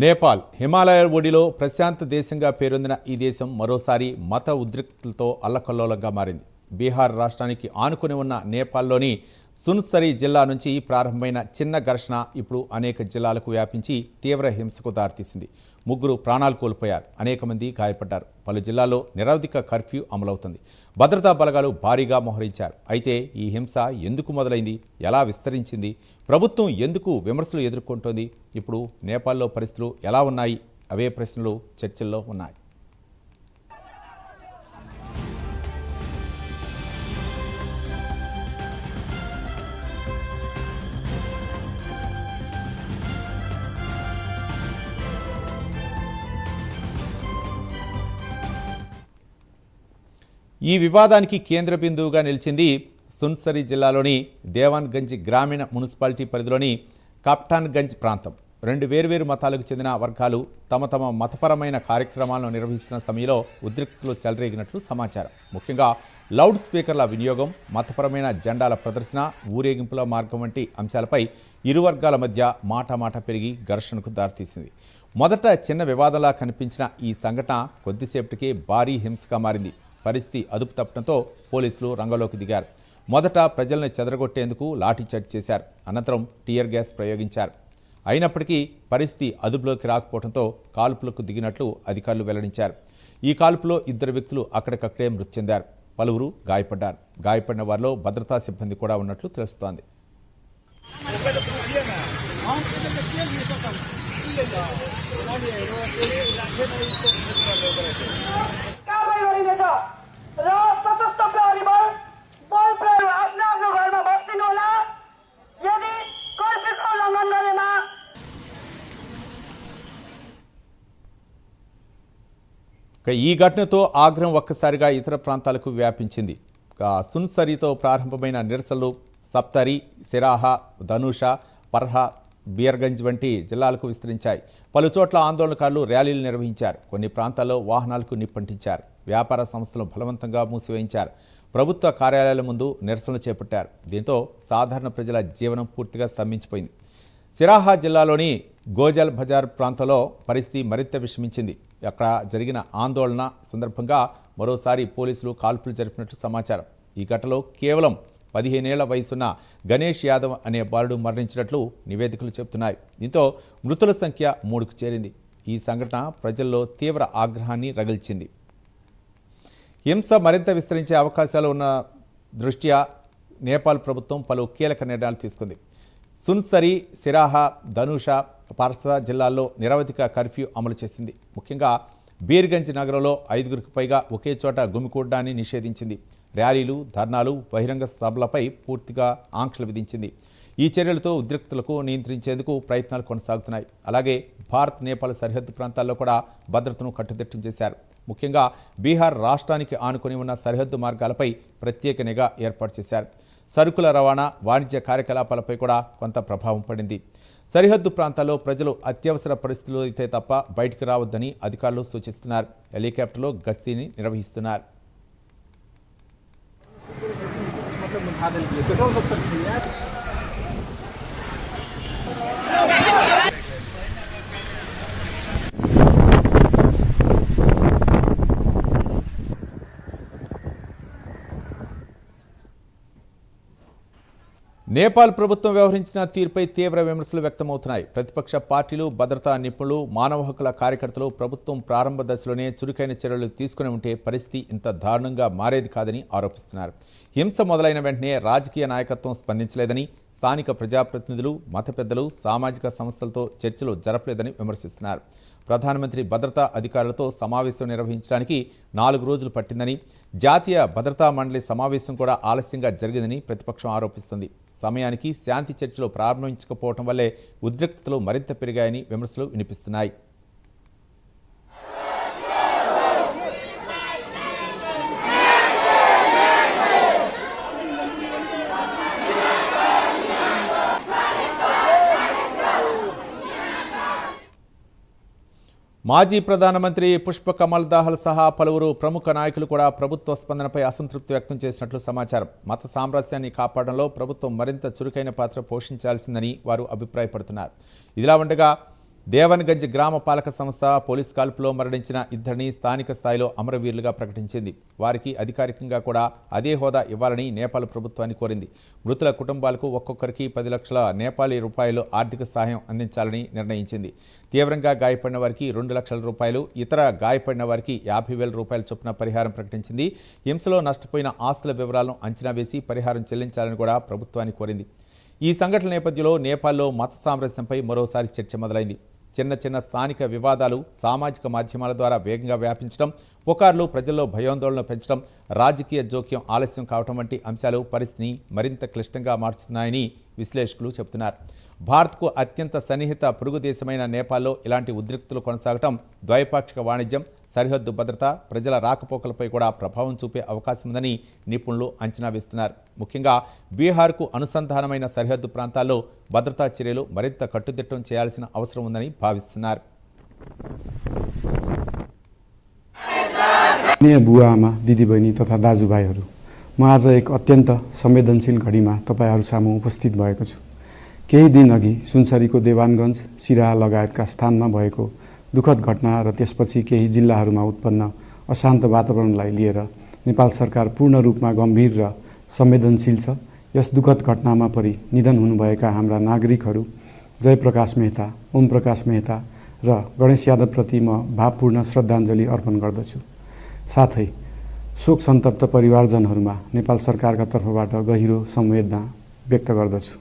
నేపాల్ హిమాలయ ఒడిలో ప్రశాంత దేశంగా పేరొందిన ఈ దేశం మరోసారి మత ఉద్రిక్తతలతో అల్లకల్లోలంగా మారింది. బీహార్ రాష్ట్రానికి ఆనుకుని ఉన్న నేపాల్లోని సున్సరి జిల్లా నుంచి ప్రారంభమైన చిన్న ఘర్షణ ఇప్పుడు అనేక జిల్లాలకు వ్యాపించి తీవ్ర హింసకు దారితీసింది. 3 ప్రాణాలు కోల్పోయారు, అనేక మంది గాయపడ్డారు. పలు జిల్లాల్లో నిరవధిక కర్ఫ్యూ అమలవుతుంది. భద్రతా బలగాలు భారీగా మోహరించారు. అయితే ఈ హింస ఎందుకు మొదలైంది, ఎలా విస్తరించింది, ప్రభుత్వం ఎందుకు విమర్శలు ఎదుర్కొంటోంది, ఇప్పుడు నేపాల్లో పరిస్థితులు ఎలా ఉన్నాయి, అవే ప్రశ్నలు చర్చల్లో ఉన్నాయి. ఈ వివాదానికి కేంద్ర బిందువుగా నిలిచింది సున్సరి జిల్లాలోని దేవాన్గంజ్ గ్రామీణ మున్సిపాలిటీ పరిధిలోని కప్టాన్గంజ్ ప్రాంతం. 2 వేర్వేరు మతాలకు చెందిన వర్గాలు తమ మతపరమైన కార్యక్రమాలను నిర్వహిస్తున్న సమయంలో ఉద్రిక్తతలు చెలరేగినట్లు సమాచారం. ముఖ్యంగా లౌడ్ స్పీకర్ల వినియోగం, మతపరమైన జెండాల ప్రదర్శన, ఊరేగింపుల మార్గం వంటి అంశాలపై ఇరు వర్గాల మధ్య మాటామాట పెరిగి ఘర్షణకు దారితీసింది. మొదట చిన్న వివాదంలా కనిపించిన ఈ సంఘటన కొద్దిసేపటికే భారీ హింసగా మారింది. పరిస్థితి అదుపు తప్పడంతో పోలీసులు రంగంలోకి దిగారు. మొదట ప్రజలను చెదరగొట్టేందుకు లాఠీచార్జ్ చేశారు. అనంతరం టీయర్ గ్యాస్ ప్రయోగించారు. అయినప్పటికీ పరిస్థితి అదుపులోకి రాకపోవడంతో కాల్పులకు దిగినట్లు అధికారులు వెల్లడించారు. ఈ కాల్పులో 2 వ్యక్తులు అక్కడికక్కడే మృతి చెందారు. పలువురు గాయపడ్డారు. గాయపడిన వారిలో భద్రతా సిబ్బంది కూడా ఉన్నట్లు తెలుస్తోంది. ఈ ఘటనతో ఆగ్రహం ఒక్కసారిగా ఇతర ప్రాంతాలకు వ్యాపించింది. సున్సరితో ప్రారంభమైన నిరసనలు సప్తరి, సిరాహా, ధనుష, పర్హా, బియర్గంజ్ వంటి జిల్లాలకు విస్తరించాయి. పలు చోట్ల ఆందోళనకారులు ర్యాలీలు నిర్వహించారు. కొన్ని ప్రాంతాల్లో వాహనాలకు నిప్పంటించారు. వ్యాపార సంస్థలు బలవంతంగా మూసివేయించారు. ప్రభుత్వ కార్యాలయాల ముందు నిరసనలు చేపట్టారు. దీంతో సాధారణ ప్రజల జీవనం పూర్తిగా స్తంభించిపోయింది. సిరాహా జిల్లాలోని గోజల్ బజార్ ప్రాంతంలో పరిస్థితి మరింత విషమించింది. అక్కడ జరిగిన ఆందోళన సందర్భంగా మరోసారి పోలీసులు కాల్పులు జరిపినట్లు సమాచారం. ఈ ఘటనలో కేవలం 15 ఏళ్ల వయసున్న గణేష్ యాదవ్ అనే బాలుడు మరణించినట్లు నివేదికలు చెబుతున్నాయి. దీంతో మృతుల సంఖ్య 3కు చేరింది. ఈ సంఘటన ప్రజల్లో తీవ్ర ఆగ్రహాన్ని రగిల్చింది. హింస మరింత విస్తరించే అవకాశాలు ఉన్న దృష్ట్యా నేపాల్ ప్రభుత్వం పలు కీలక నిర్ణయాలు తీసుకుంది. సున్సరి, సిరాహా, ధనుష, పర్సా జిల్లాల్లో నిరవధిక కర్ఫ్యూ అమలు చేసింది. ముఖ్యంగా బీర్గంజ్ నగరంలో 5గురికి పైగా ఒకే చోట గుమికూడడాన్ని నిషేధించింది. ర్యాలీలు, ధర్నాలు, బహిరంగ సభలపై పూర్తిగా ఆంక్షలు విధించింది. ఈ చర్యలతో ఉద్రిక్తతలకు నియంత్రించేందుకు ప్రయత్నాలు కొనసాగుతున్నాయి. అలాగే భారత్ నేపాల్ సరిహద్దు ప్రాంతాల్లో కూడా భద్రతను కట్టుదిట్టం చేశారు. ముఖ్యంగా బీహార్ రాష్ట్రానికి ఆనుకొని ఉన్న సరిహద్దు మార్గాలపై ప్రత్యేక నిఘా ఏర్పాటు చేశారు. సరుకుల రవాణా, వాణిజ్య కార్యకలాపాలపై కూడా కొంత ప్రభావం పడింది. సరిహద్దు ప్రాంతాల్లో ప్రజలు అత్యవసర పరిస్థితులు అయితే తప్ప బయటకు రావద్దని అధికారులు సూచిస్తున్నారు. హెలికాప్టర్లో గస్తీని నిర్వహిస్తున్నారు. నేపాల్ ప్రభుత్వం వ్యవహరించిన తీరుపై తీవ్ర విమర్శలు వ్యక్తమవుతున్నాయి. ప్రతిపక్ష పార్టీలు, భద్రతా నిపుణులు, మానవ హక్కుల కార్యకర్తలు ప్రభుత్వం ప్రారంభ దశలోనే చురుకైన చర్యలు తీసుకుని ఉంటే పరిస్థితి ఇంత దారుణంగా మారేది కాదని ఆరోపిస్తున్నారు. హింస మొదలైన వెంటనే రాజకీయ నాయకత్వం స్పందించలేదని, స్థానిక ప్రజాప్రతినిధులు, మత పెద్దలు, సామాజిక సంస్థలతో చర్చలు జరపలేదని విమర్శిస్తున్నారు. ప్రధానమంత్రి భద్రతా అధికారులతో సమావేశం నిర్వహించడానికి 4 రోజులు పట్టిందని, జాతీయ భద్రతా మండలి సమావేశం కూడా ఆలస్యంగా జరిగిందని ప్రతిపక్షం ఆరోపిస్తుంది. సమయానికి శాంతి చర్చలు ప్రారంభించకపోవడం వల్లే ఉద్రిక్తతలు మరింత పెరిగాయని విమర్శలు వినిపిస్తున్నాయి. మాజీ ప్రధానమంత్రి పుష్ప కమల్ దాహల్ సహా పలువురు ప్రముఖ నాయకులు కూడా ప్రభుత్వ స్పందనపై అసంతృప్తి వ్యక్తం చేసినట్లు సమాచారం. మత సామరస్యాన్ని కాపాడడంలో ప్రభుత్వం మరింత చురుకైన పాత్ర పోషించాల్సిందని వారు అభిప్రాయపడుతున్నారు. ఇదిలా ఉండగా దేవన్గంజ్ గ్రామ పాలక సంస్థ పోలీస్ కాల్పులో మరణించిన ఇద్దరిని స్థానిక స్థాయిలో అమరవీరులుగా ప్రకటించింది. వారికి అధికారికంగా కూడా అదే హోదా ఇవ్వాలని నేపాల్ ప్రభుత్వాన్ని కోరింది. మృతుల కుటుంబాలకు ఒక్కొక్కరికి 10 లక్షల నేపాలీ రూపాయలు ఆర్థిక సహాయం అందించాలని నిర్ణయించింది. తీవ్రంగా గాయపడిన వారికి 2 లక్షల రూపాయలు, ఇతర గాయపడిన వారికి 50,000 రూపాయల చొప్పున పరిహారం ప్రకటించింది. హింసలో నష్టపోయిన ఆస్తుల వివరాలను అంచనా వేసి పరిహారం చెల్లించాలని కూడా ప్రభుత్వాన్ని కోరింది. ఈ సంఘటన నేపథ్యంలో నేపాల్లో మత సామరస్యంపై మరోసారి చర్చ మొదలైంది. చిన్న స్థానిక వివాదాలు సామాజిక మాధ్యమాల ద్వారా వేగంగా వ్యాపించడం, పుకార్లు ప్రజల్లో భయాందోళన పెంచడం, రాజకీయ జోక్యం ఆలస్యం కావడం వంటి అంశాలు పరిస్థితిని మరింత క్లిష్టంగా మార్చుతున్నాయని విశ్లేషకులు చెబుతున్నారు. భారత్కు అత్యంత సన్నిహిత పొరుగు దేశమైన నేపాల్లో ఇలాంటి ఉద్రిక్తతలు కొనసాగటం ద్వైపాక్షిక వాణిజ్యం, సరిహద్దు భద్రత, ప్రజల రాకపోకలపై కూడా ప్రభావం చూపే అవకాశం ఉందని నిపుణులు అంచనా వేస్తున్నారు. ముఖ్యంగా బీహార్కు అనుసంధానమైన సరిహద్దు ప్రాంతాల్లో భద్రతా చర్యలు మరింత కట్టుదిట్టం చేయాల్సిన అవసరం ఉందని భావిస్తున్నారు. बुवा आमा दिदीबहिनी तथा दाजुभाइहरू, म आज एक अत्यन्त संवेदनशील घडीमा तपाईहरू सामु उपस्थित भएको छु। केही दिन अघि सुनसरीको देवानगञ्ज, सिराहा लगायतका स्थानमा भएको दुःखद घटना र त्यसपछि केही जिल्लाहरूमा उत्पन्न अशान्त वातावरणलाई लिएर नेपाल सरकार पूर्ण रूपमा गम्भीर र संवेदनशील छ। यस दुःखद घटनामा परि निधन हुनुभएका हाम्रा नागरिकहरू जयप्रकाश मेहता, ओम प्रकाश मेहता र गणेश यादवप्रति म भावपूर्ण श्रद्धाञ्जली अर्पण गर्दछु। साथै शोक सन्तप्त परिवारजनहरूमा नेपाल सरकारका तर्फबाट गहिरो संवेदना व्यक्त गर्दछु।